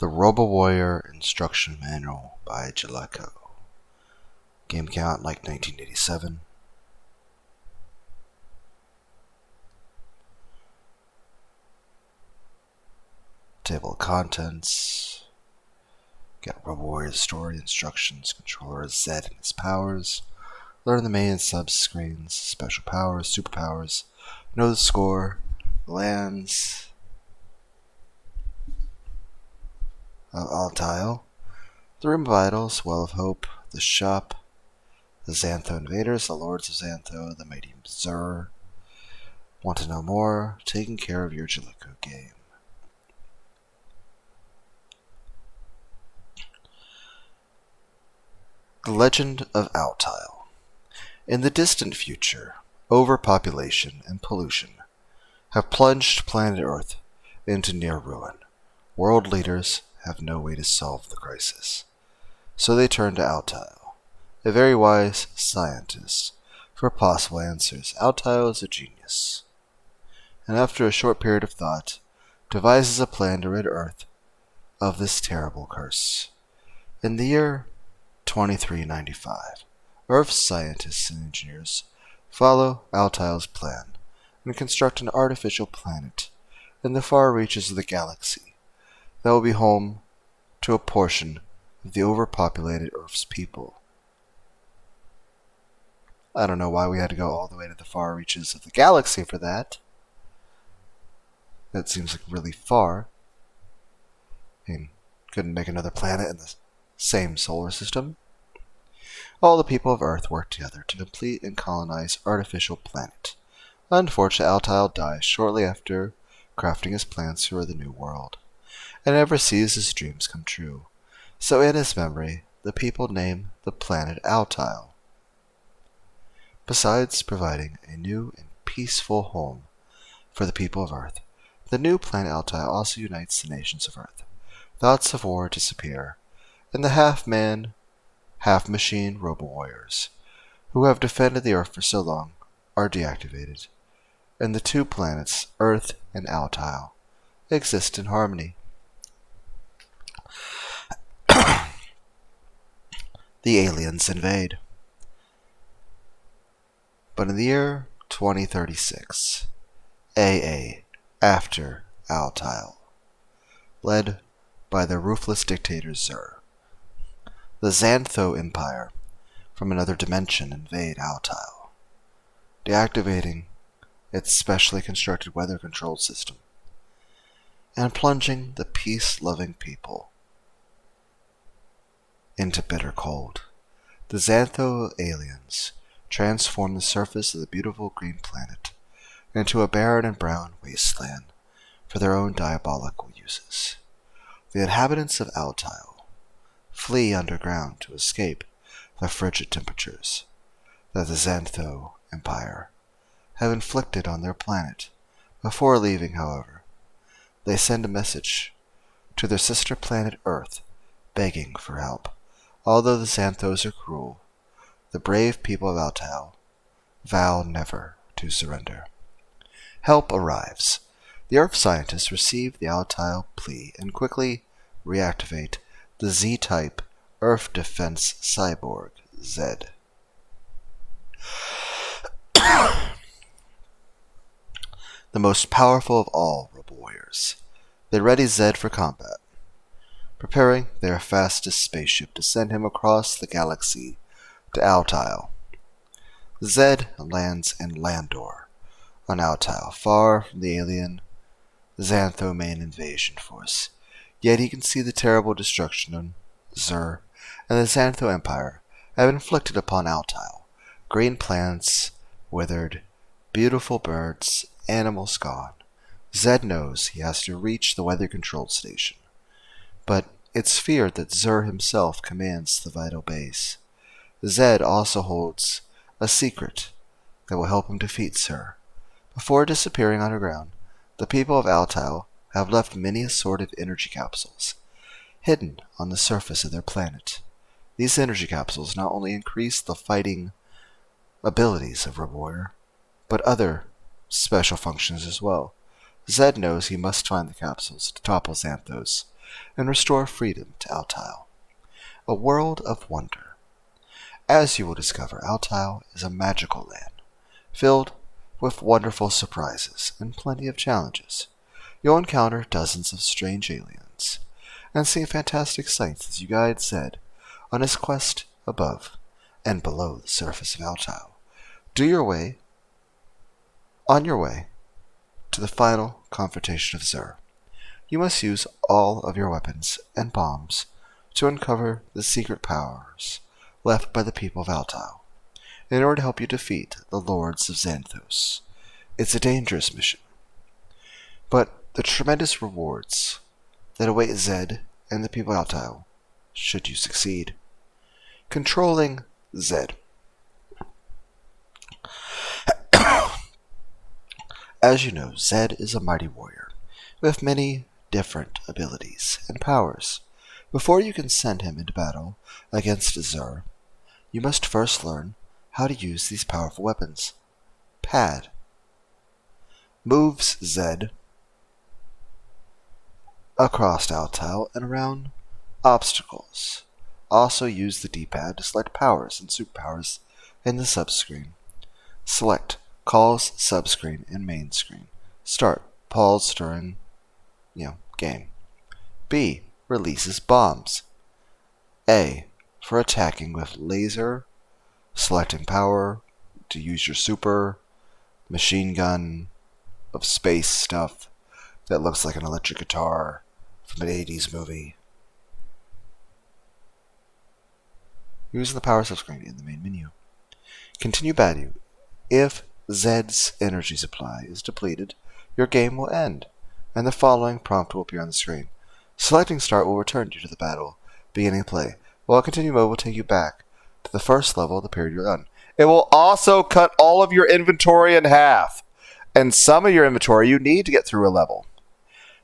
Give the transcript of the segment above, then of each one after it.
The Robo-Warrior Instruction Manual by Jaleco. Game count like 1987. Table of contents. Got Robo-Warrior's story, instructions, controller Zed and his powers. Learn the main and sub screens, special powers, superpowers. Know the score, lands. Tile. The Room of Idols, Well of Hope, the Shop, the Xantho Invaders, the Lords of Xantho, the Mighty Xur. Want to know more? Taking care of your Jaleco game. The Legend of Tile. In the distant future, overpopulation and pollution have plunged planet Earth into near ruin. World leaders have no way to solve the crisis. So they turn to Tile, a very wise scientist, for possible answers. Tile is a genius, and after a short period of thought, devises a plan to rid Earth of this terrible curse. In the year 2395, Earth's scientists and engineers follow Tile's plan and construct an artificial planet in the far reaches of the galaxy that will be home to a portion of the overpopulated Earth's people. I don't know why we had to go all the way to the far reaches of the galaxy for that. That seems like really far. I mean, couldn't make another planet in the same solar system. All the people of Earth work together to complete and colonize artificial planet. Unfortunately, Tile dies shortly after crafting his plans for the new world, and never sees his dreams come true. So in his memory, the people name the planet Tile. Besides providing a new and peaceful home for the people of Earth, the new planet Tile also unites the nations of Earth. Thoughts of war disappear, and the half-man, half-machine Robo-Warriors, who have defended the Earth for so long, are deactivated, and the two planets, Earth and Tile, exist in harmony. The aliens invade. But in the year 2036, after Tile, led by the ruthless dictator Xur, the Xantho Empire from another dimension invade Tile, deactivating its specially constructed weather-controlled system, and plunging the peace-loving people into bitter cold. The Xantho aliens transform the surface of the beautiful green planet into a barren and brown wasteland for their own diabolical uses. The inhabitants of Tile flee underground to escape the frigid temperatures that the Xantho Empire have inflicted on their planet. Before leaving, however, they send a message to their sister planet Earth, begging for help. Although the Xanthos are cruel, the brave people of Tile vow never to surrender. Help arrives. The Earth scientists receive the Tile plea and quickly reactivate the Z-type Earth defense cyborg, Zed. The most powerful of all Robo-Warriors, they ready Zed for combat, preparing their fastest spaceship to send him across the galaxy to Tile. Zed lands in Landor on Tile, far from the alien Xantho main invasion force. Yet he can see the terrible destruction Xur and the Xantho Empire have inflicted upon Tile. Green plants withered, beautiful birds, animals gone. Zed knows he has to reach the weather-controlled station, but it's feared that Xur himself commands the vital base. Zed also holds a secret that will help him defeat Xur. Before disappearing underground, the people of Tile have left many assorted energy capsules hidden on the surface of their planet. These energy capsules not only increase the fighting abilities of Robo-Warrior, but other special functions as well. Zed knows he must find the capsules to topple Xanthos and restore freedom to Altile. A world of wonder. As you will discover, Altile is a magical land, filled with wonderful surprises and plenty of challenges. You'll encounter dozens of strange aliens, and see fantastic sights as you guide Zed on his quest above and below the surface of Altile. On your way to the final confrontation of Xur, you must use all of your weapons and bombs to uncover the secret powers left by the people of Altile in order to help you defeat the Lords of Xanthos. It's a dangerous mission, but the tremendous rewards that await Zed and the people of Altile should you succeed. Controlling Zed. As you know, Zed is a mighty warrior with many different abilities and powers. Before you can send him into battle against Xur, you must first learn how to use these powerful weapons. Pad moves Zed across Altile and around obstacles. Also use the D-pad to select powers and superpowers in the subscreen. Select calls, subscreen, and main screen. Start, pause during, game. B, releases bombs. A, for attacking with laser, selecting power to use your super, machine gun of space stuff that looks like an electric guitar from an 80s movie. Using the power subscreen in the main menu. Continue battle. If Zed's energy supply is depleted, your game will end, and the following prompt will appear on the screen. Selecting Start will return you to the battle, beginning play, while Continue mode will take you back to the first level of the period you're on. It will also cut all of your inventory in half, and some of your inventory you need to get through a level.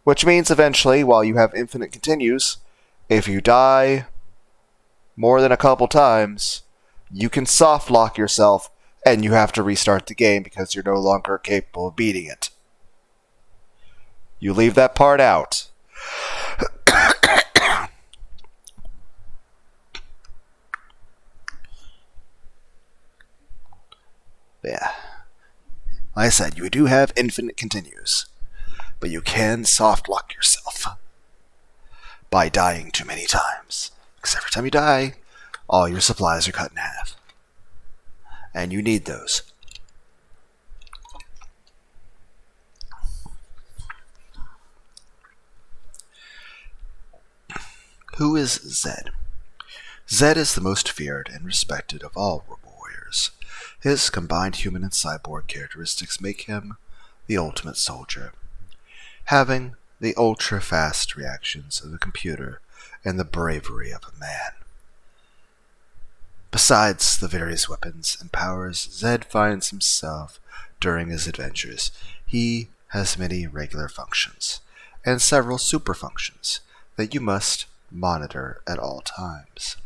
Which means eventually, while you have infinite continues, if you die more than a couple times, you can soft lock yourself and you have to restart the game because you're no longer capable of beating it. You leave that part out. Yeah. Like I said, you do have infinite continues, but you can soft lock yourself by dying too many times. Because every time you die, all your supplies are cut in half. And you need those. Who is Zed? Zed is the most feared and respected of all Robo Warriors. His combined human and cyborg characteristics make him the ultimate soldier, having the ultra-fast reactions of a computer and the bravery of a man. Besides the various weapons and powers Zed finds himself during his adventures, he has many regular functions, and several super functions that you must monitor at all times.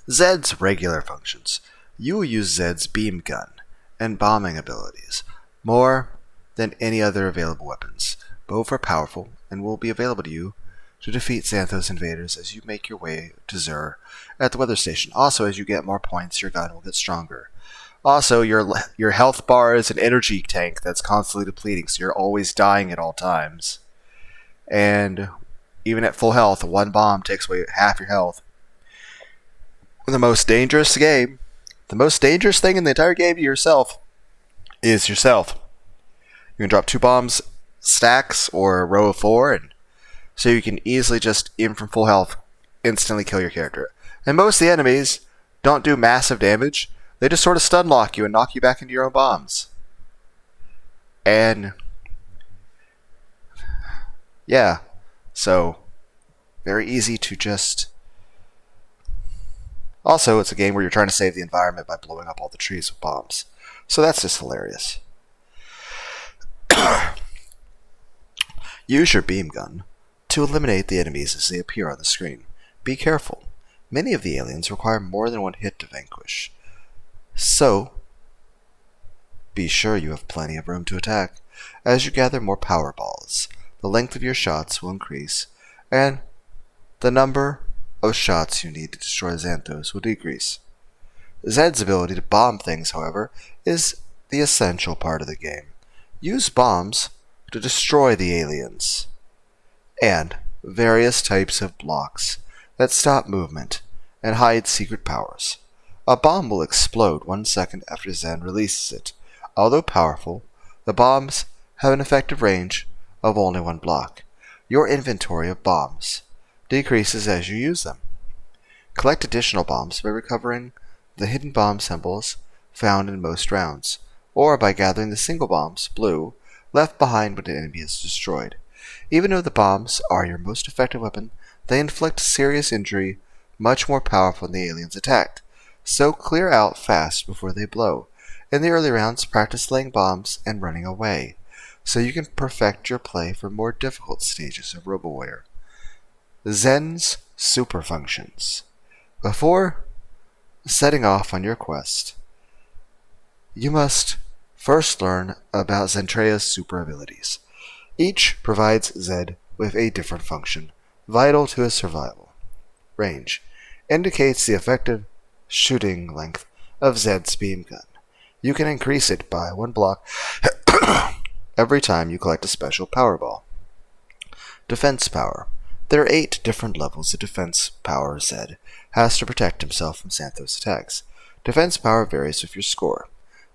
Zed's regular functions. You will use Zed's beam gun and bombing abilities more than any other available weapons. Both are powerful and will be available to you to defeat Xanthos invaders as you make your way to Xur at the weather station. Also, as you get more points, your gun will get stronger. Also, your health bar is an energy tank that's constantly depleting, so you're always dying at all times. And even at full health, one bomb takes away half your health. The most dangerous thing in the entire game to yourself is yourself. You can drop 2 bombs, stacks, or a row of 4, and so you can easily just, even from full health, instantly kill your character. And most of the enemies don't do massive damage. They just sort of stun lock you and knock you back into your own bombs. And yeah, so very easy to just... Also, it's a game where you're trying to save the environment by blowing up all the trees with bombs. So that's just hilarious. Use your beam gun to eliminate the enemies as they appear on the screen. Be careful. Many of the aliens require more than one hit to vanquish. So, be sure you have plenty of room to attack. As you gather more power balls, the length of your shots will increase, and the number of shots you need to destroy xanthos will decrease. Zed's ability to bomb things, however, is the essential part of the game. Use bombs to destroy the aliens, and various types of blocks that stop movement and hide secret powers. A bomb will explode 1 second after Zed releases it. Although powerful, the bombs have an effective range of only 1 block. Your inventory of bombs decreases as you use them. Collect additional bombs by recovering the hidden bomb symbols found in most rounds, or by gathering the single bombs, blue, left behind when an enemy is destroyed. Even though the bombs are your most effective weapon, they inflict serious injury, much more powerful than the aliens attacked. So clear out fast before they blow. In the early rounds, practice laying bombs and running away, so you can perfect your play for more difficult stages of RoboWarrior. Zen's super functions. Before setting off on your quest, you must first learn about Zentrea's super abilities. Each provides Zed with a different function, vital to his survival. Range indicates the effective shooting length of Zed's beam gun. You can increase it by 1 block every time you collect a special power ball. Defense power. There are 8 different levels of defense power Zed has to protect himself from xanthos attacks. Defense power varies with your score.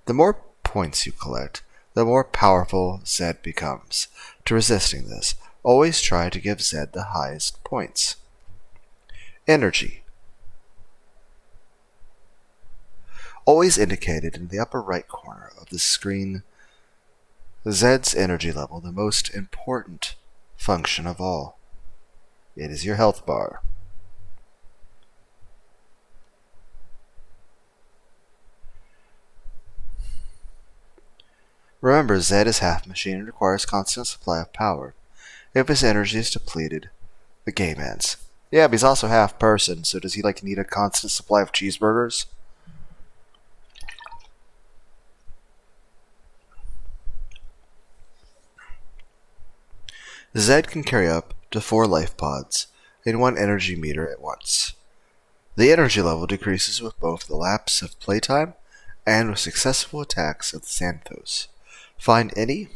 The more points you collect, the more powerful Zed becomes. To resisting this, always try to give Zed the highest points. Energy. Always indicated in the upper right corner of the screen, Zed's energy level, the most important function of all. It is your health bar. Remember, Zed is half machine and requires constant supply of power. If his energy is depleted, the game ends. Yeah, but he's also half person, so does he need a constant supply of cheeseburgers? Zed can carry up to 4 life pods in 1 energy meter at once. The energy level decreases with both the lapse of playtime and with successful attacks of the xanthos. Find any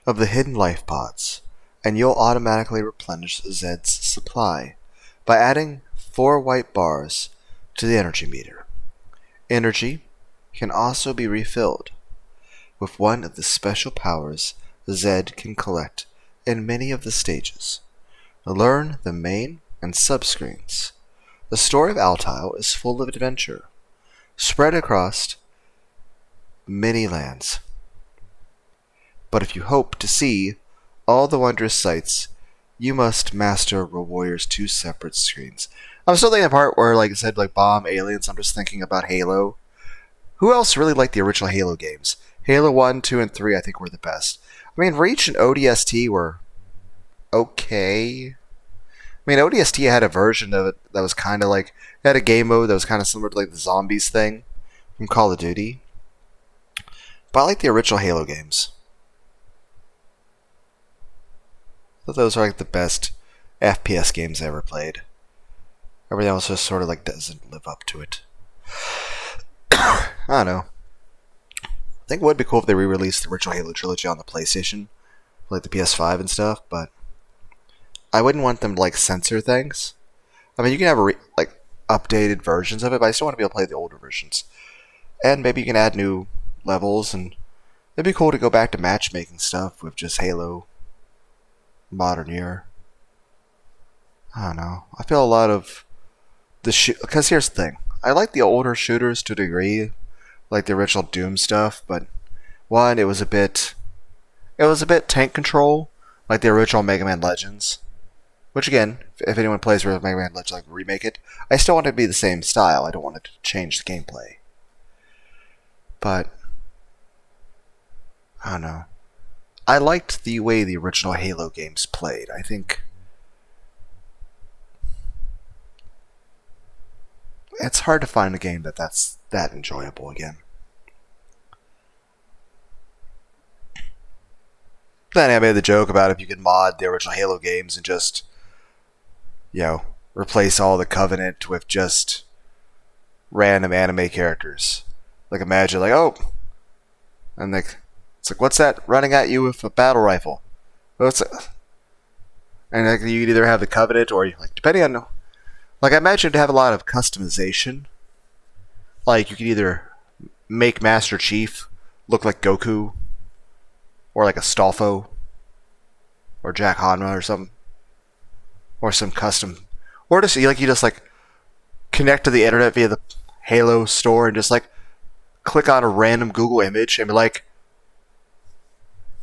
of the hidden life pods, and you'll automatically replenish Zed's supply by adding 4 white bars to the energy meter. Energy can also be refilled with 1 of the special powers Zed can collect in many of the stages. Learn the main and subscreens. The story of Altile is full of adventure, spread across many lands. But if you hope to see all the wondrous sights, you must master RoboWarrior's 2 separate screens. I'm still thinking the part where, it said, bomb aliens. I'm just thinking about Halo. Who else really liked the original Halo games? Halo 1, 2, and 3 I think were the best. I mean, Reach and ODST were okay. I mean, ODST had a version of it that was kind of it had a game mode that was kind of similar to the zombies thing from Call of Duty. But I like the original Halo games. I thought those are the best FPS games I ever played. Everything else just sort of doesn't live up to it. I don't know. I think it would be cool if they re-released the original Halo trilogy on the PlayStation, the PS5 and stuff, but I wouldn't want them to censor things. I mean, you can have updated versions of it, but I still want to be able to play the older versions. And maybe you can add new levels, and it'd be cool to go back to matchmaking stuff with just Halo modern year. I don't know. I feel a lot of because here's the thing. I like the older shooters to a degree, like the original Doom stuff, but one, it was a bit tank control, like the original Mega Man Legends. Which again, if anyone plays Mega Man Legends, remake it, I still want it to be the same style. I don't want it to change the gameplay. But I don't know. I liked the way the original Halo games played. I think it's hard to find a game that's that enjoyable again. Then I made the joke about if you could mod the original Halo games and just, replace all the Covenant with just random anime characters. Like imagine, and it's like, what's that running at you with a battle rifle? What's it? And you could either have the Covenant or depending on, I imagine to have a lot of customization. Like you could either make Master Chief look like Goku, or like Astolfo, or Jack Hanma or something, or some custom, or just you just connect to the internet via the Halo store and just click on a random Google image and be like,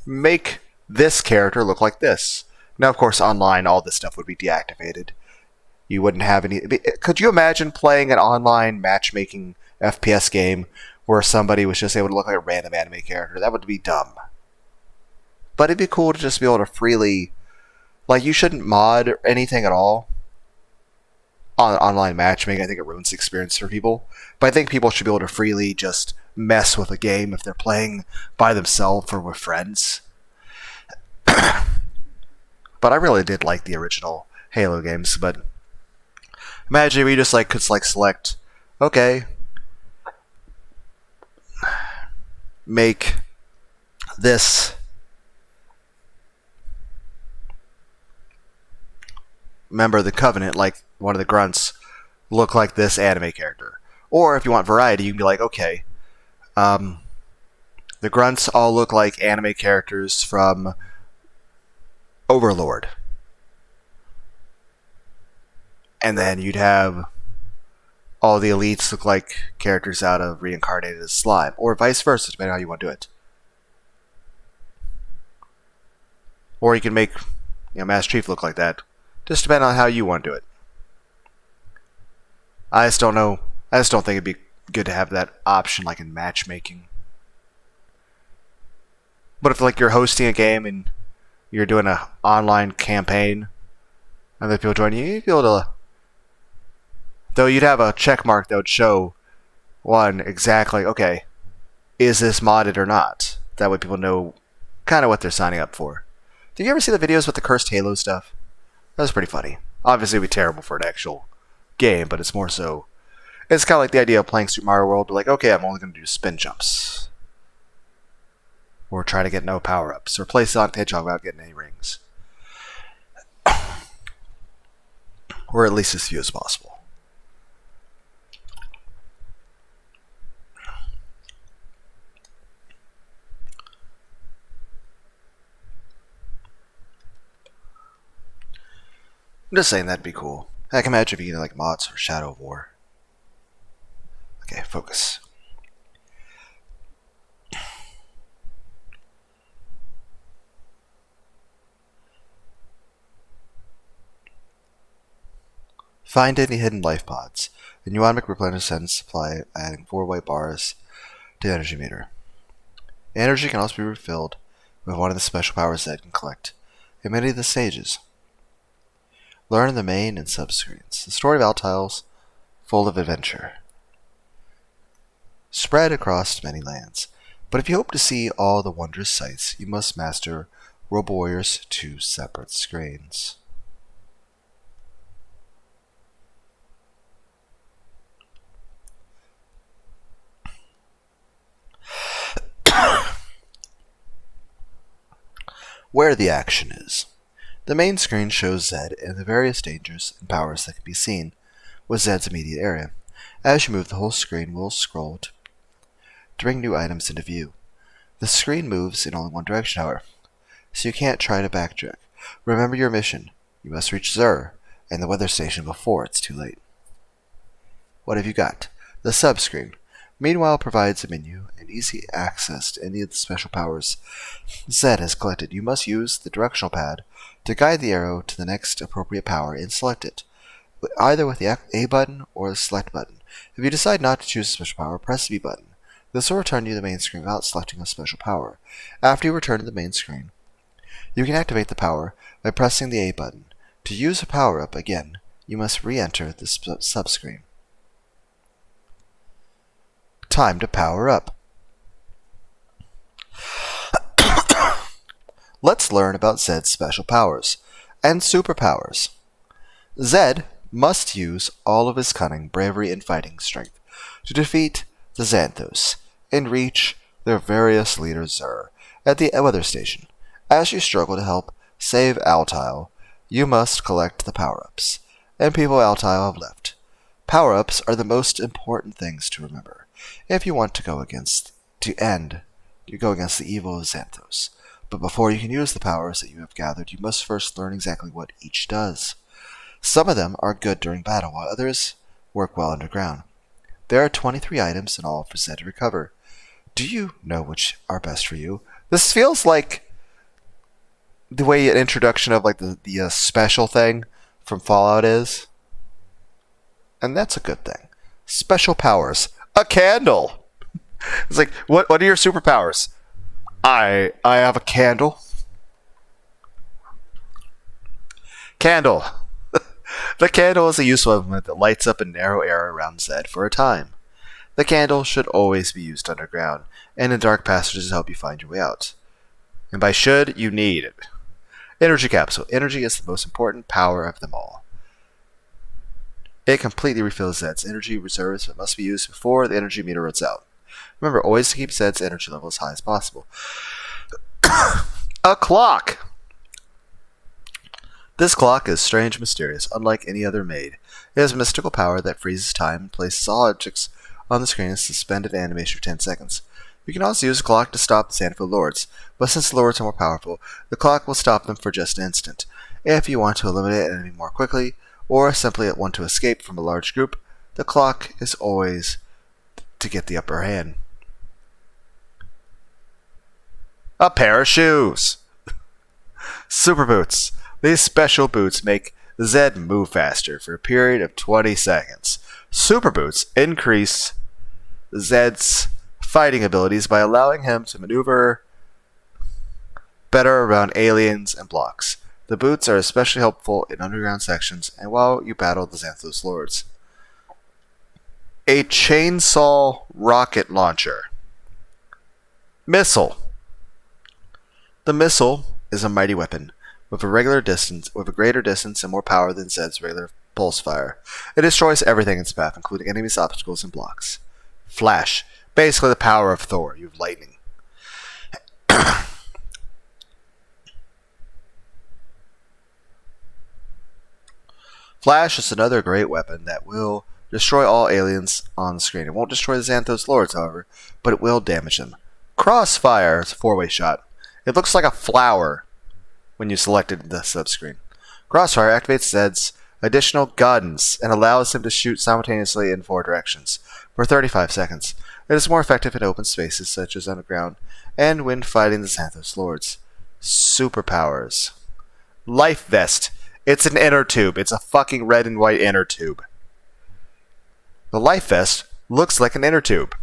make this character look like this. Now, of course, online, all this stuff would be deactivated. You wouldn't have any. Could you imagine playing an online matchmaking FPS game where somebody was just able to look like a random anime character? That would be dumb. But it'd be cool to just be able to freely, you shouldn't mod anything at all on online matchmaking. I think it ruins the experience for people. But I think people should be able to freely just mess with a game if they're playing by themselves or with friends. But I really did like the original Halo games. But imagine we just could select, okay, make this member of the Covenant, like one of the grunts, look like this anime character. Or if you want variety, you can be like, okay, the grunts all look like anime characters from Overlord. And then you'd have all the elites look like characters out of Reincarnated as Slime. Or vice versa, depending on how you want to do it. Or you can make Master Chief look like that. Just depending on how you want to do it. I just don't know. I just don't think it'd be good to have that option in matchmaking. But if you're hosting a game and you're doing an online campaign and then people join you, you'd be able to. Though you'd have a check mark that would show one exactly, okay, is this modded or not? That way people know kind of what they're signing up for. Did you ever see the videos with the cursed Halo stuff? That was pretty funny. Obviously, it would be terrible for an actual game, but it's more so. It's kind of like the idea of playing Super Mario World, but okay, I'm only going to do spin jumps. Or try to get no power-ups. Or play Sonic the Hedgehog without getting any rings. Or at least as few as possible. I'm just saying that'd be cool. I can imagine if you get mods for Shadow of War. Okay, focus. Find any hidden life pods. The pneumonic replenish sends supply, adding 4 white bars to the energy meter. Energy can also be refilled with one of the special powers that it can collect in many of the stages. Learn the main and sub-screens. The story of Altile's full of adventure. Spread across many lands. But if you hope to see all the wondrous sights, you must master Robo Warrior's 2 separate screens. Where the action is. The main screen shows Zed and the various dangers and powers that can be seen with Zed's immediate area. As you move, the whole screen will scroll to bring new items into view. The screen moves in only one direction, however, so you can't try to backtrack. Remember your mission. You must reach Zur and the weather station before it's too late. What have you got? The subscreen. Meanwhile, provides a menu and easy access to any of the special powers Zed has collected. You must use the directional pad to guide the arrow to the next appropriate power and select it, either with the A button or the select button. If you decide not to choose a special power, press the B button. This will return you to the main screen without selecting a special power. After you return to the main screen, you can activate the power by pressing the A button. To use a power-up again, you must re-enter the subscreen. Time to power up. let's learn about Zed's special powers and superpowers. Zed must use all of his cunning, bravery, and fighting strength to defeat the Xanthos and reach their various leader Zur at the weather station. As you struggle to help save Altile, you must collect the power-ups and people Altile have left. Power-ups are the most important things to remember if you want to go against the evil of Xanthos. But before you can use the powers that you have gathered, you must first learn exactly what each does. Some of them are good during battle, while others work well underground. There are 23 items in all for Zed to recover. Do you know which are best for you? This feels like the way an introduction of like the special thing from Fallout is. And that's a good thing. Special powers. A candle! It's like, what are your superpowers? I have a candle. Candle. The candle is a useful implement that lights up a narrow area around Zed for a time. The candle should always be used underground, and in dark passages to help you find your way out. And by should, you need it. Energy capsule. Energy is the most important power of them all. It completely refills Zed's energy reserves, but must be used before the energy meter runs out. Remember always to keep Zed's energy level as high as possible. A clock! This clock is strange and mysterious, unlike any other made. It has a mystical power that freezes time and places all objects on the screen in suspended animation for 10 seconds. You can also use a clock to stop the Xanthos Lords, but since the Lords are more powerful, the clock will stop them for just an instant. If you want to eliminate an enemy more quickly, or simply want to escape from a large group, the clock is always to get the upper hand. A pair of shoes! Super boots. These special boots make Zed move faster for a period of 20 seconds. Super boots increase Zed's fighting abilities by allowing him to maneuver better around aliens and blocks. The boots are especially helpful in underground sections and while you battle the Xanthos Lords. A chainsaw rocket launcher. Missile. The missile is a mighty weapon with a greater distance and more power than Zed's regular pulse fire. It destroys everything in its path, including enemies, obstacles, and blocks. Flash. Basically the power of Thor. You have lightning. Flash is another great weapon that will destroy all aliens on the screen. It won't destroy the Xanthos Lords, however, but it will damage them. Crossfire is a 4-way shot. It looks like a flower when you select it in the subscreen. Crossfire activates Zed's additional guns and allows him to shoot simultaneously in 4 directions for 35 seconds. It is more effective in open spaces such as underground and when fighting the Xanthos Lords. Superpowers. Life Vest. It's an inner tube. It's a fucking red and white inner tube. The Life Vest looks like an inner tube.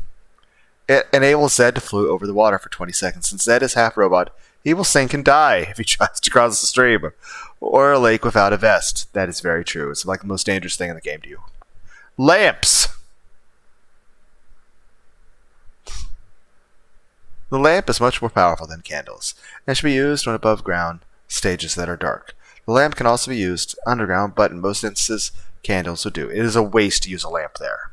It enables Zed to float over the water for 20 seconds. Since Zed is half robot, he will sink and die if he tries to cross the stream or a lake without a vest. That is very true. It's like the most dangerous thing in the game to you. Lamps! The lamp is much more powerful than candles and should be used on above ground stages that are dark. The lamp can also be used underground, but in most instances, candles will do. It is a waste to use a lamp there.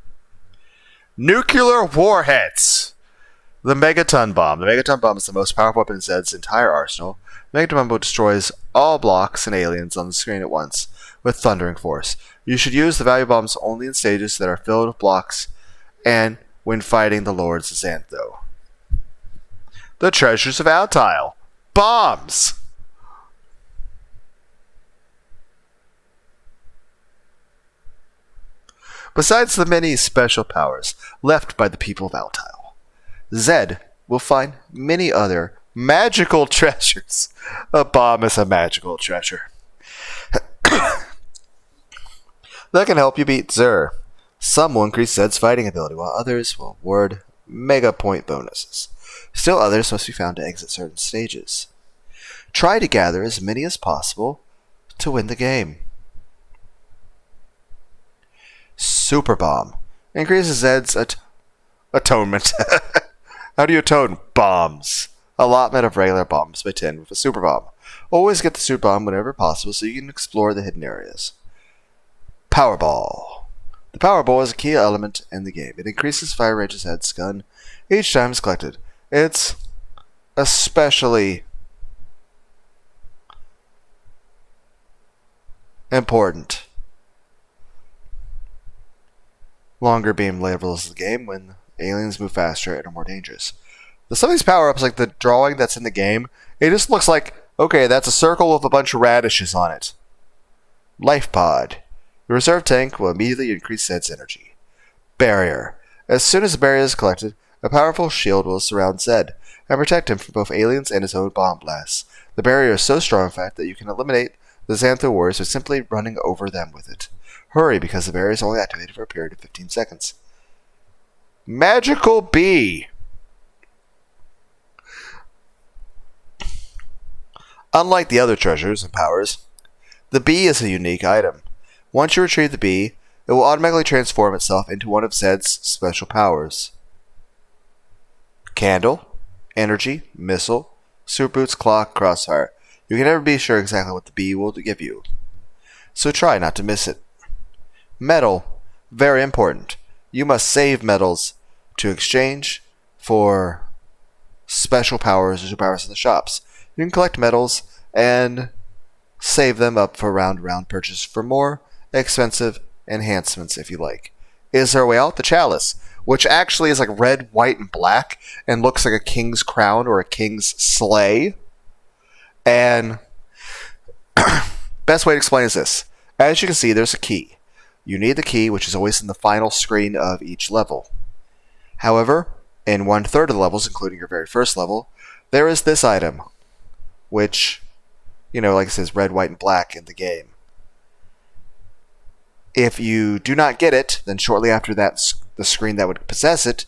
Nuclear warheads! The Megaton Bomb. The Megaton Bomb is the most powerful weapon in Zed's entire arsenal. The Megaton Bomb destroys all blocks and aliens on the screen at once with thundering force. You should use the value bombs only in stages that are filled with blocks and when fighting the Lords of Xantho. The Treasures of Altile. Bombs! Besides the many special powers left by the people of Altile, Zed will find many other magical treasures. A bomb is a magical treasure. That can help you beat Zur. Some will increase Zed's fighting ability, while others will award mega point bonuses. Still others must be found to exit certain stages. Try to gather as many as possible to win the game. Super Bomb increases Zed's atonement. How do you atone? Bombs. allotment of regular bombs by 10 with a super bomb. Always get the super bomb whenever possible so you can explore the hidden areas. Powerball. The Powerball is a key element in the game. It increases fire range's head's gun each time it's collected. It's especially important longer beam levels of the game when aliens move faster and are more dangerous. Some of these power-ups, like the drawing that's in the game, it just looks like, okay, that's a circle with a bunch of radishes on it. Life Pod. The reserve tank will immediately increase Zed's energy. Barrier. As soon as the barrier is collected, a powerful shield will surround Zed and protect him from both aliens and his own bomb blasts. The barrier is so strong, in fact, that you can eliminate the xanthos warriors by simply running over them with it. Hurry, because the barrier is only activated for a period of 15 seconds. Magical Bee. Unlike the other treasures and powers, the bee is a unique item. Once you retrieve the bee, it will automatically transform itself into one of Zed's special powers. Candle, Energy, Missile, Super Boots, Clock, Crossfire. You can never be sure exactly what the bee will give you, so try not to miss it. Metal, very important. You must save metals to exchange for special powers or superpowers in the shops. You can collect metals and save them up for round purchase for more expensive enhancements if you like. Is there a way out? The chalice, which actually is like red, white, and black and looks like a king's crown or a king's sleigh. And best way to explain is this. As you can see, there's a key. You need the key, which is always in the final screen of each level. However, in 1/3 of the levels, including your very first level, there is this item, which, like it says, red, white, and black in the game. If you do not get it, then shortly after that, the screen that would possess it,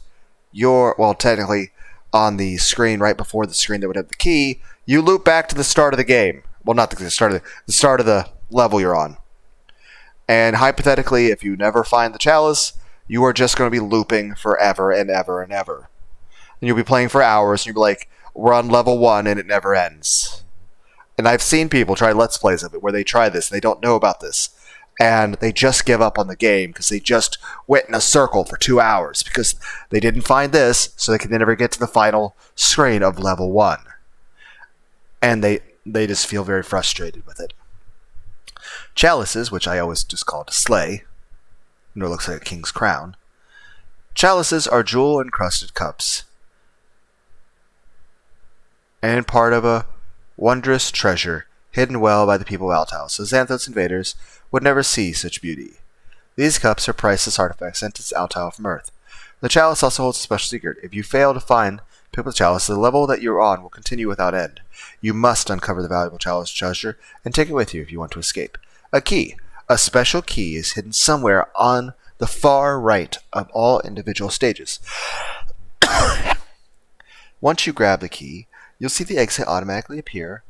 technically on the screen right before the screen that would have the key, you loop back to the start of the game. Well, not the start of the level you're on. And hypothetically, if you never find the chalice, you are just going to be looping forever and ever and ever. And you'll be playing for hours, and you'll be like, we're on level 1, and it never ends. And I've seen people try Let's Plays of it, where they try this, and they don't know about this. And they just give up on the game, because they just went in a circle for 2 hours, because they didn't find this, so they could never get to the final screen of level 1. And they just feel very frustrated with it. Chalices, which I always just call it a sleigh, it looks like a king's crown. Chalices are jewel-encrusted cups, and part of a wondrous treasure hidden well by the people of Altau, so xanthos invaders would never see such beauty. These cups are priceless artifacts sent to Altau from Earth. The chalice also holds a special secret. If you fail to find People's Chalice, the level that you're on will continue without end. You must uncover the valuable chalice treasure and take it with you if you want to escape. A key. A special key is hidden somewhere on the far right of all individual stages. Once you grab the key, you'll see the exit automatically appear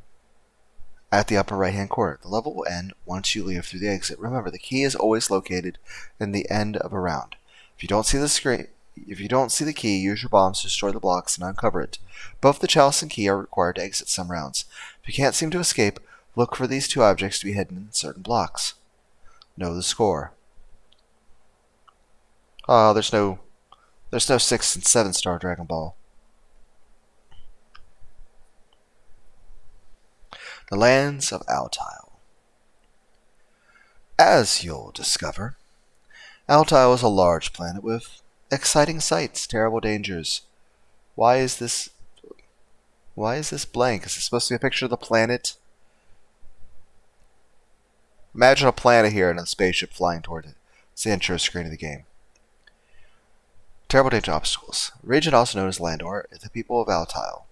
at the upper right-hand corner. The level will end once you leave through the exit. Remember, the key is always located in the end of a round. If you don't see the key, use your bombs to destroy the blocks and uncover it. Both the chalice and key are required to exit some rounds. If you can't seem to escape, look for these two objects to be hidden in certain blocks. Know the score. Oh, there's no 6 and 7 star Dragon Ball. The lands of Altau. As you'll discover, Altau is a large planet with exciting sights, terrible dangers. Why is this blank? Is it supposed to be a picture of the planet? Imagine a planet here and a spaceship flying toward it. It's the intro screen of the game. Terrible danger obstacles. The region also known as Landor is the people of Altau.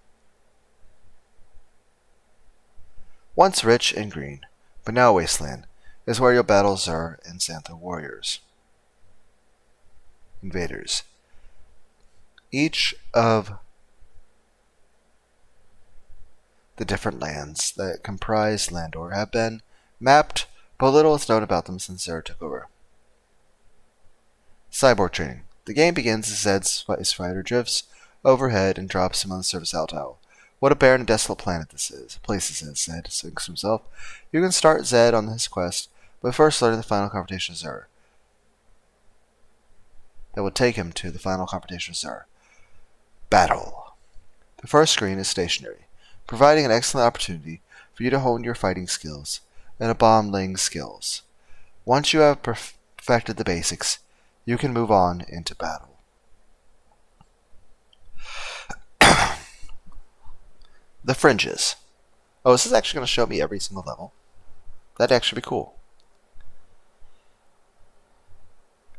Once rich and green, but now a wasteland, is where you'll battle Xur and xanthos warriors. Invaders. Each of the different lands that comprise Landor have been mapped, but little is known about them since Xur took over. Cyborg training. The game begins as Zed's space fighter drifts overhead and drops him on the surface of Altau. What a barren and desolate planet this is. Place this is, Zed thinks to himself. You can start Zed on his quest, but first learn the final confrontation of Xur. That will take him to the final confrontation of Xur. Battle. The first screen is stationary, providing an excellent opportunity for you to hone your fighting skills and bomb-laying skills. Once you have perfected the basics, you can move on into battle. The fringes. Oh, this is actually going to show me every single level. That'd actually be cool.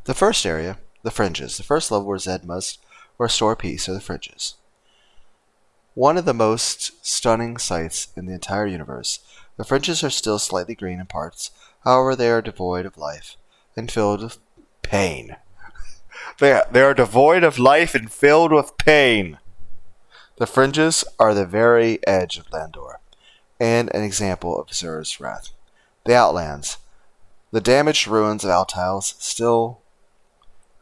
The first area, the fringes. The first level where Zed must restore peace are the fringes. One of the most stunning sights in the entire universe. The fringes are still slightly green in parts, however they are devoid of life and filled with pain. They are devoid of life and filled with pain. The fringes are the very edge of Landor, and an example of Xur's wrath. The Outlands. The damaged ruins of Altiles still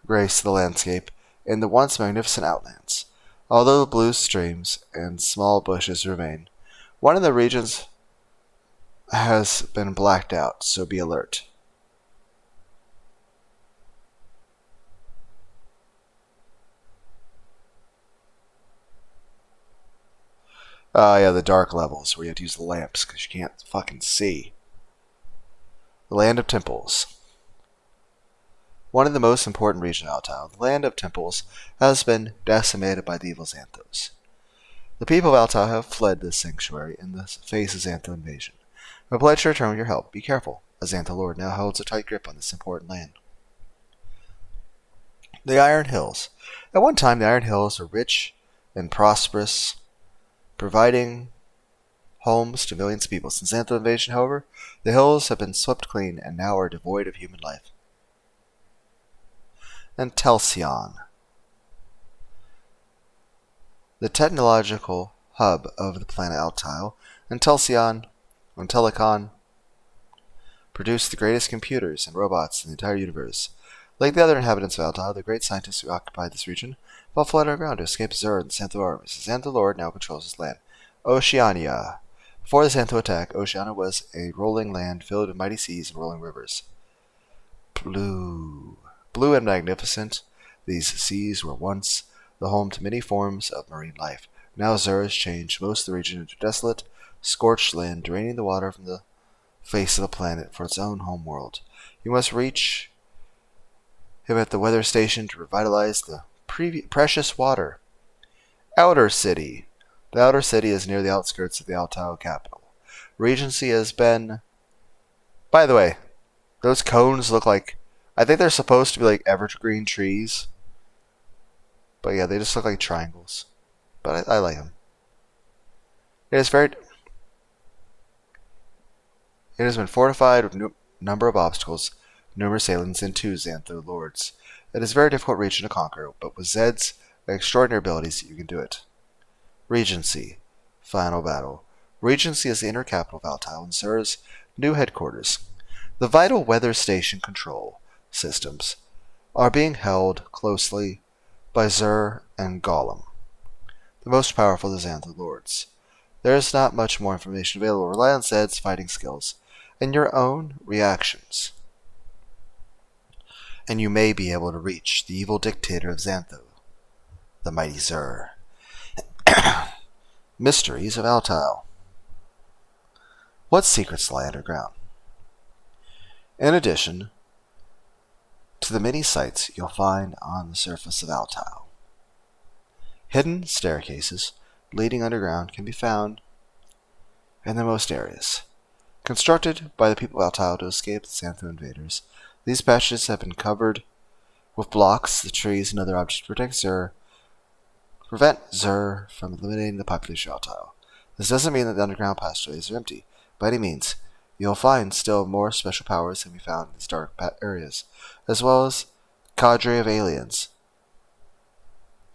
grace the landscape in the once magnificent Outlands. Although the blue streams and small bushes remain, one of the regions has been blacked out, so be alert. Yeah, the dark levels, where you have to use the lamps, because you can't fucking see. The Land of Temples. One of the most important regions of Altile, the Land of Temples, has been decimated by the evil xanthos. The people of Altile have fled this sanctuary in the face of xantho invasion. I pledge to return with your help. Be careful. A xantho lord now holds a tight grip on this important land. The Iron Hills. At one time, the Iron Hills were rich and prosperous, providing homes to millions of people. Since xantho invasion, however, the hills have been swept clean and now are devoid of human life. And Telsion. The technological hub of the planet Altile, and Telecon produced the greatest computers and robots in the entire universe. Like the other inhabitants of Altile, the great scientists who occupied this region fell flat underground to escape Xur and the Xantho armies. The Xantho Lord now controls this land. Oceania. Before the Xantho attack, Oceania was a rolling land filled with mighty seas and rolling rivers. Blue and magnificent, these seas were once the home to many forms of marine life. Now Xur has changed most of the region into desolate, scorched land, draining the water from the face of the planet for its own home world. You must reach him at the weather station to revitalize the precious water. Outer City. The Outer City is near the outskirts of the Altile capital. Regency has been... By the way, those cones look like... I think they're supposed to be like evergreen trees. But yeah, they just look like triangles. But I like them. It has been fortified with a number of obstacles, numerous aliens, and 2 Xantho lords. It is a very difficult region to conquer, but with Zed's extraordinary abilities, you can do it. Regency. Final battle. Regency is the inner capital of Altile and Xur's new headquarters. The vital weather station control systems are being held closely by Xur and Golem, the most powerful of the Xantho lords. There is not much more information available. Rely on Zed's fighting skills and your own reactions, and you may be able to reach the evil dictator of Xantho, the mighty Xur. Mysteries of Altile. What secrets lie underground? In addition to the many sights you'll find on the surface of Altile, hidden staircases leading underground can be found in the most areas. Constructed by the people of Altile to escape the Xantho invaders, these passages have been covered with blocks, the trees, and other objects to prevent Xur from eliminating the population of Altile. This doesn't mean that the underground passageways are empty. By any means, you'll find still more special powers can be found in these dark areas, as well as a cadre of aliens.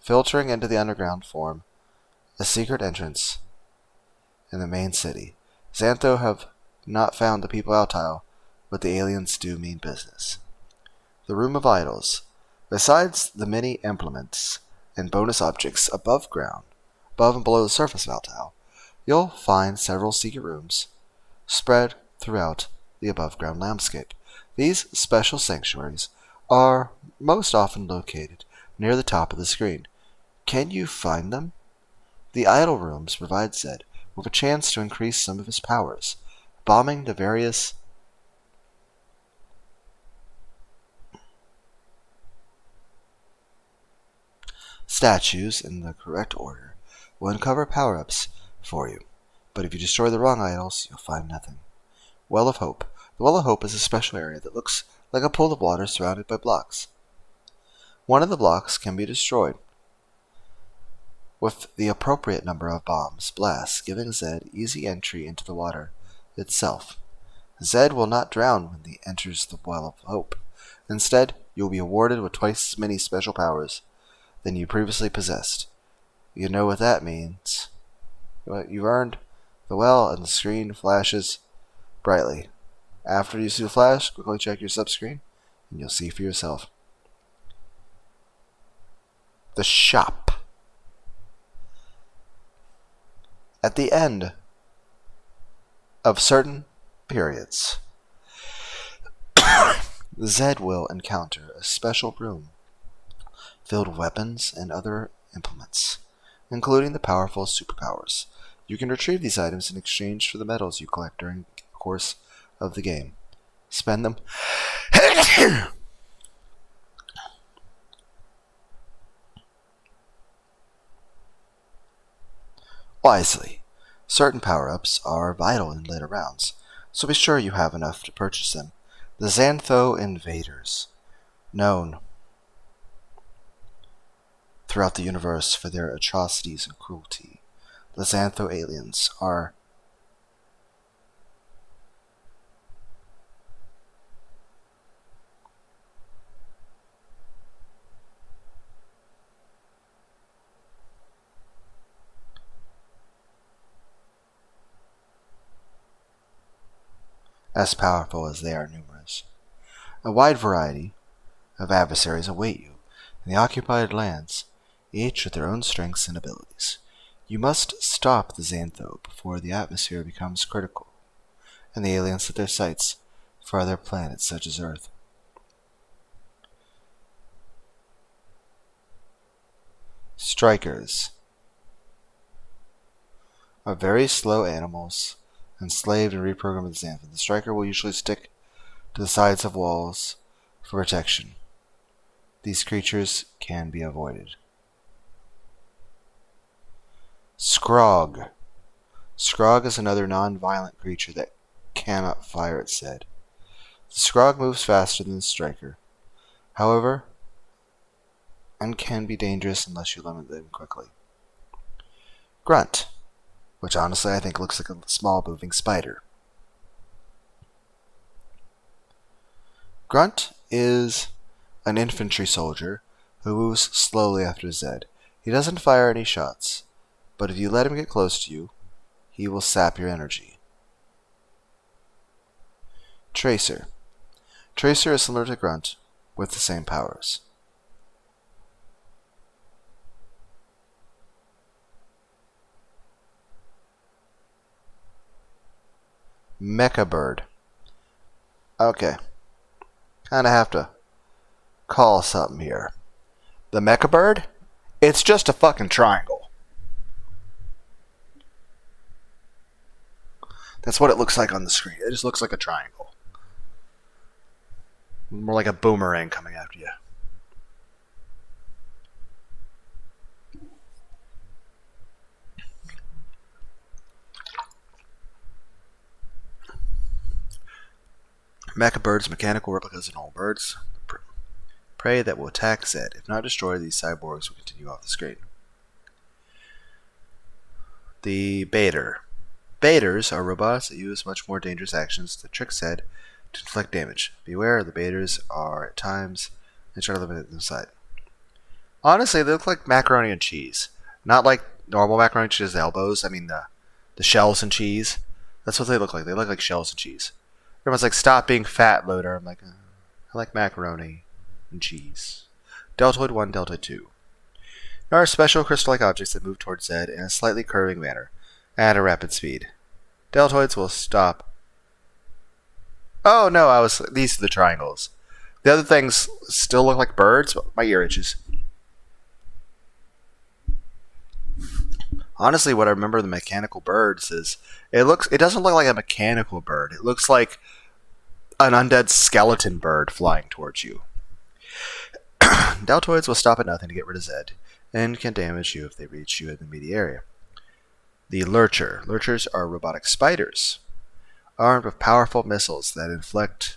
Filtering into the underground form a secret entrance in the main city. Xantho have not found the people of Altile, but the aliens do mean business. The Room of Idols. Besides the many implements and bonus objects above and below the surface of Altile, You'll find several secret rooms spread throughout the above-ground landscape. These special sanctuaries are most often located near the top of the screen. Can you find them? The idle rooms provide Zed with a chance to increase some of his powers, bombing the various statues in the correct order will uncover power-ups for you. But if you destroy the wrong idols, you'll find nothing. Well of Hope. The Well of Hope is a special area that looks like a pool of water surrounded by blocks. One of the blocks can be destroyed with the appropriate number of bombs blasts, giving Zed easy entry into the water itself. Zed will not drown when he enters the Well of Hope. Instead, you will be awarded with twice as many special powers than you previously possessed. You know what that means. You've earned the well, and the screen flashes brightly. After you see the flash, quickly check your subscreen, and you'll see for yourself. The shop. At the end of certain periods, Zed will encounter a special room filled with weapons and other implements, including the powerful superpowers. You can retrieve these items in exchange for the medals you collect during the course of the game. Spend them wisely. Certain power-ups are vital in later rounds, so be sure you have enough to purchase them. The Xanthos invaders, known throughout the universe for their atrocities and cruelty. The xanthos aliens are as powerful as they are numerous. A wide variety of adversaries await you in the occupied lands, each with their own strengths and abilities. You must stop the xanthos before the atmosphere becomes critical, and the aliens set their sights for other planets such as Earth. Strikers are very slow animals, enslaved and reprogrammed with xanthos. The striker will usually stick to the sides of walls for protection. These creatures can be avoided. Scrog. Scrog is another non-violent creature that cannot fire at Zed. The Scrog moves faster than the striker, however, and can be dangerous unless you limit them quickly. Grunt, which honestly I think looks like a small moving spider. Grunt is an infantry soldier who moves slowly after Zed. He doesn't fire any shots, but if you let him get close to you, he will sap your energy. Tracer. Tracer is similar to Grunt, with the same powers. Mecha Bird. Okay. Kinda have to call something here. The Mecha Bird? It's just a fucking triangle. That's what it looks like on the screen. It just looks like a triangle. More like a boomerang coming after you. Mecha Birds, mechanical replicas of normal birds. Prey that will attack Zed. If not destroyed, these cyborgs will continue off the screen. The Baiter. Baiters are robots that use much more dangerous actions to trick Zed to inflict damage. Beware, the Baiters are at times they try to limit them sight. Honestly, they look like macaroni and cheese. Not like normal macaroni and cheese elbows. I mean the shells and cheese. That's what they look like. They look like shells and cheese. Everyone's like, stop being fat, Loader. I'm like, I like macaroni and cheese. Deltoid 1, Deltoid 2. There are special crystal-like objects that move towards Zed in a slightly curving manner. at a rapid speed. Deltoids will stop. Oh no, these are the triangles. The other things still look like birds, but my ear itches. Honestly, what I remember of the mechanical birds is it doesn't look like a mechanical bird. It looks like an undead skeleton bird flying towards you. Deltoids will stop at nothing to get rid of Zed, and can damage you if they reach you in the immediate area. The Lurcher. Lurchers are robotic spiders, armed with powerful missiles that inflict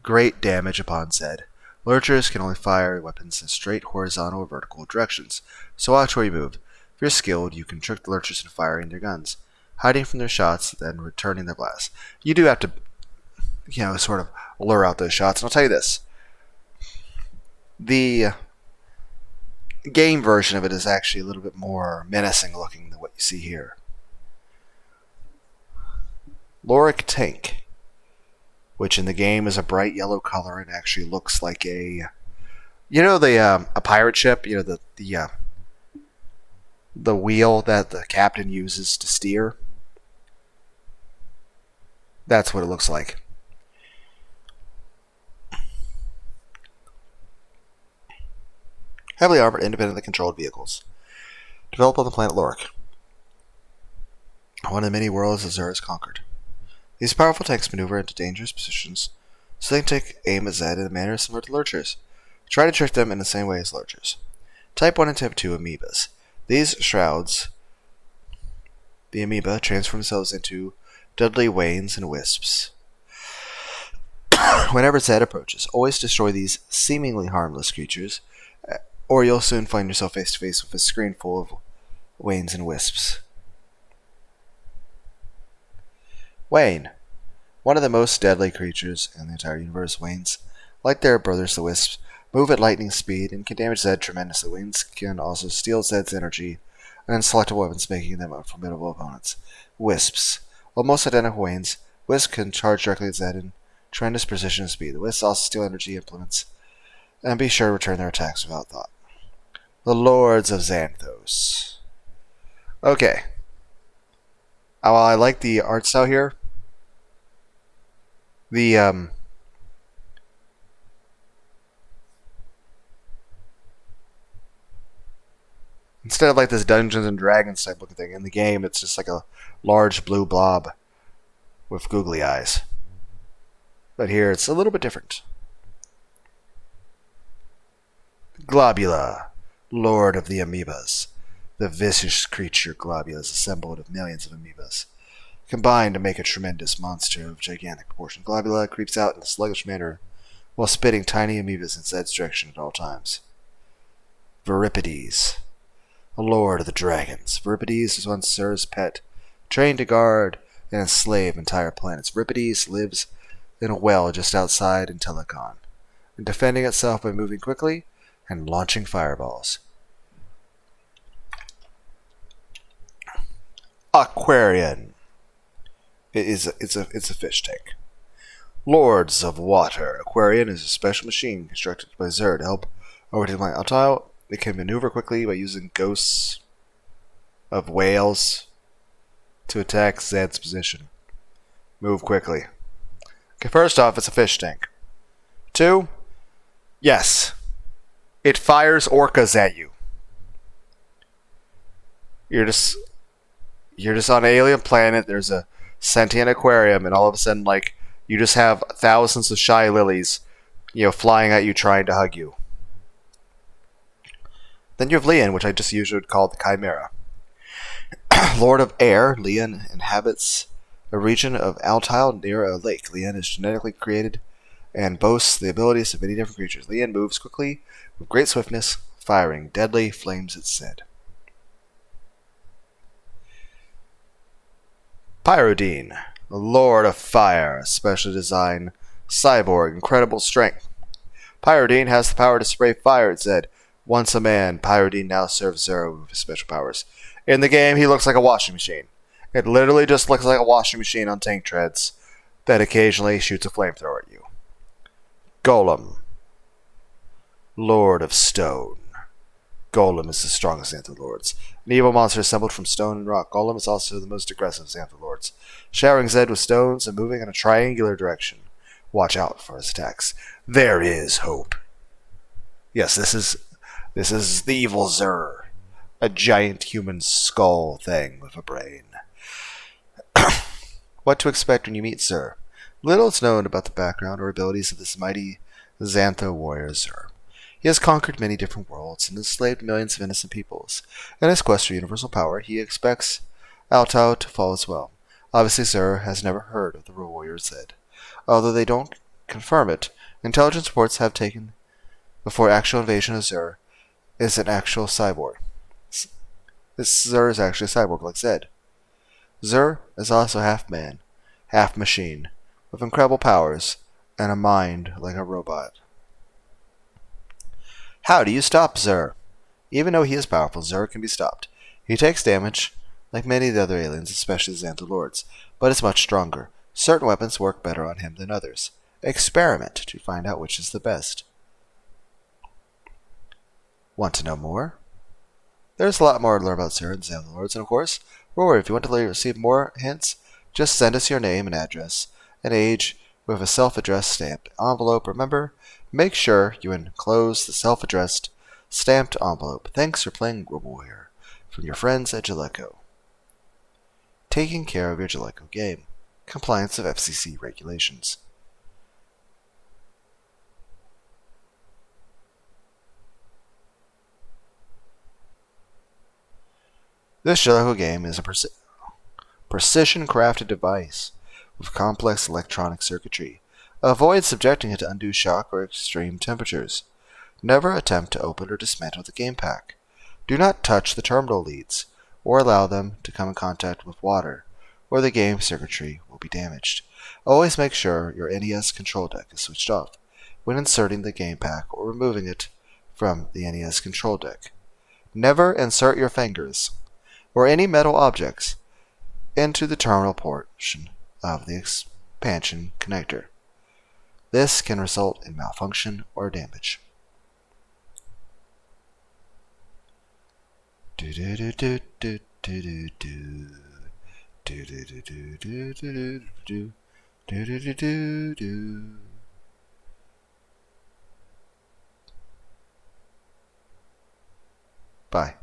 great damage upon Zed. Lurchers can only fire weapons in straight, horizontal, or vertical directions, so watch where you move. If you're skilled, you can trick the Lurchers into firing their guns, hiding from their shots, then returning their blasts. You do have to, sort of lure out those shots, and I'll tell you this. The game version of it is actually a little bit more menacing looking than what you see here. Loric Tank, which in the game is a bright yellow color and actually looks like a pirate ship, the wheel that the captain uses to steer. That's what it looks like. Heavily armored, independently controlled vehicles. Developed on the planet Loric, one of the many worlds Azure has conquered. These powerful tanks maneuver into dangerous positions, so they can take aim at Zed in a manner similar to Lurchers. Try to trick them in the same way as Lurchers. Type 1 and Type 2 amoebas. These shrouds the amoeba transform themselves into deadly wains and wisps. Whenever Zed approaches, always destroy these seemingly harmless creatures, or you'll soon find yourself face to face with a screen full of wains and wisps. Wayne. One of the most deadly creatures in the entire universe, Wains, like their brothers the Wisps, move at lightning speed and can damage Zed tremendously. Wains can also steal Zed's energy and select weapons, making them formidable opponents. Wisps. While most identical Wains, Wisps can charge directly at Zed in tremendous precision and speed. The Wisps also steal energy implements and be sure to return their attacks without thought. The Lords of Xanthos. Okay. While I like the art style here, instead of like this Dungeons and Dragons type looking thing, in the game it's just like a large blue blob with googly eyes. But here it's a little bit different. Globula, Lord of the Amoebas. The vicious creature Globula is assembled of millions of amoebas, combined to make a tremendous monster of gigantic proportion. Globula creeps out in a sluggish manner while spitting tiny amoebas in Zed's direction at all times. Viripides, a lord of the dragons. Viripides is once Sir's pet, trained to guard and enslave entire planets. Viripides lives in a well just outside Intellicon, and defending itself by moving quickly and launching fireballs. Aquarian. It's a fish tank. Lords of Water. Aquarian is a special machine constructed by Zer to help overtake my Altile. It can maneuver quickly by using ghosts of whales to attack Zed's position. Move quickly. Okay, first off, it's a fish tank. 2, yes, it fires orcas at you. You're just on an alien planet. There's a sentient aquarium, and all of a sudden, like, you just have thousands of shy lilies, flying at you, trying to hug you. Then you have Leon, which I just usually would call the Chimera. Lord of Air, Leon inhabits a region of Altile near a lake. Leon is genetically created and boasts the abilities of many different creatures. Leon moves quickly with great swiftness, firing deadly flames at Zed. Pyrodine, the Lord of Fire, specially designed cyborg, incredible strength. Pyrodine has the power to spray fire at Zed. Once a man, Pyrodine now serves Zero with his special powers. In the game, he looks like a washing machine. It literally just looks like a washing machine on tank treads that occasionally shoots a flamethrower at you. Golem, Lord of Stone. Golem is the strongest Xantho Lords. An evil monster assembled from stone and rock. Golem is also the most aggressive Xantho Lords, showering Zed with stones and moving in a triangular direction. Watch out for his attacks. There is hope. Yes, this is the evil Zur, a giant human skull thing with a brain. What to expect when you meet Zur? Little is known about the background or abilities of this mighty Xantho warrior Zur. He has conquered many different worlds and enslaved millions of innocent peoples. In his quest for universal power, he expects Alto to fall as well. Obviously, Zur has never heard of the warrior Zed. Although they don't confirm it, intelligence reports have taken before actual invasion of Zur is an actual cyborg. This Zur is actually a cyborg like Zed. Zur is also half man, half machine, with incredible powers and a mind like a robot. How do you stop Zur? Even though he is powerful, Zur can be stopped. He takes damage, like many of the other aliens, especially the Xantho Lords, but is much stronger. Certain weapons work better on him than others. Experiment to find out which is the best. Want to know more? There's a lot more to learn about Zur and the Xantho Lords, and of course, remember, if you want to receive more hints, just send us your name and address and age with a self-addressed stamped envelope. Remember, make sure you enclose the self-addressed stamped envelope. Thanks for playing Warrior from your friends at Jaleco. Taking care of your Jaleco game. Compliance of FCC regulations. This Jaleco game is a precision-crafted device with complex electronic circuitry. Avoid subjecting it to undue shock or extreme temperatures. Never attempt to open or dismantle the game pack. Do not touch the terminal leads or allow them to come in contact with water, or the game circuitry will be damaged. Always make sure your NES control deck is switched off when inserting the game pack or removing it from the NES control deck. Never insert your fingers or any metal objects into the terminal portion of the expansion connector. This can result in malfunction or damage. Bye.